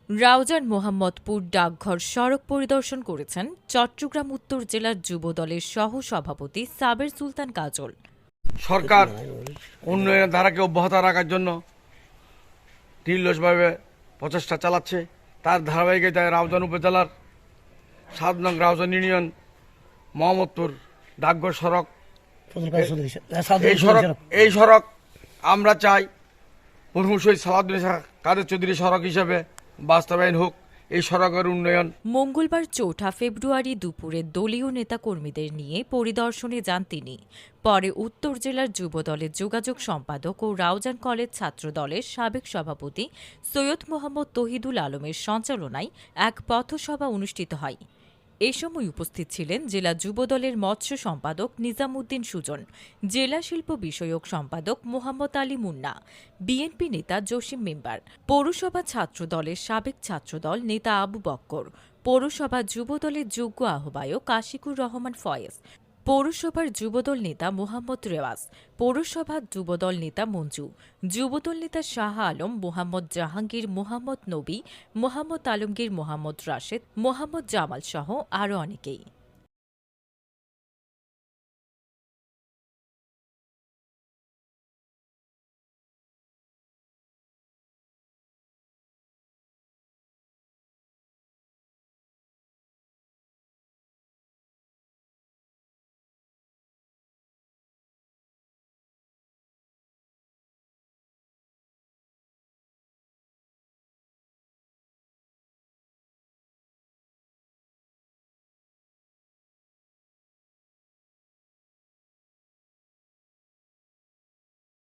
রাউজান মোহাম্মদপুর ডাকঘর সড়ক পরিদর্শন করেছেন চট্টগ্রাম উত্তর জেলার যুবদলের সহ-সভাপতি সাবের সুলতান কাজল। সরকার উন্নয়নের ধারাকে অব্যাহত রাখার জন্য নির্লসভাবে প্রচেষ্টা চালাচ্ছে। তার ধারাবাহিকতায় রাউজান উপজেলার ৭ নং রাউজান ইউনিয়ন মোহাম্মদপুর ডাকঘর সড়ক, এই সড়ক আমরা চাই মরহুম শহীদ সালাউদ্দিন কাদের চৌধুরী সড়ক হিসেবে বাস্তবায়ন হোক। এই সড়কের উন্নয়ন। মঙ্গলবার ৪ ফেব্রুয়ারি দুপুরে দলীয় নেতাকর্মীদের নিয়ে পরিদর্শনে যান তিনি। পরে উত্তর জেলার যুবদলের যোগাযোগ সম্পাদক ও রাউজান কলেজ ছাত্রদলের সাবেক সভাপতি সৈয়দ মোহাম্মদ তহিদুল আলমের সঞ্চালনায় এক পথসভা অনুষ্ঠিত হয়। এ সময় উপস্থিত ছিলেন জেলা যুবদলের মৎস্য সম্পাদক নিজামুদ্দিন সুজন, জেলা শিল্প বিষয়ক সম্পাদক মোহাম্মদ আলী মুন্না, বিএনপি নেতা জসিম মেম্বার, পৌরসভা ছাত্রদলের সাবেক ছাত্রদল নেতা আবু বক্কর, পৌরসভা যুবদলের যোগ্য আহ্বায়ক আশিকুর রহমান ফয়েজ, পৌরসভার যুবদল নেতা মোহাম্মদ রেওয়াজ, পৌরসভা যুবদল নেতা মঞ্জু, যুবদল নেতা শাহ আলম, মোহাম্মদ জাহাঙ্গীর, মোহাম্মদ নবী, মোহাম্মদ আলমগীর, মোহাম্মদ রাশেদ, মোহাম্মদ জামাল সহ আরও অনেকেই।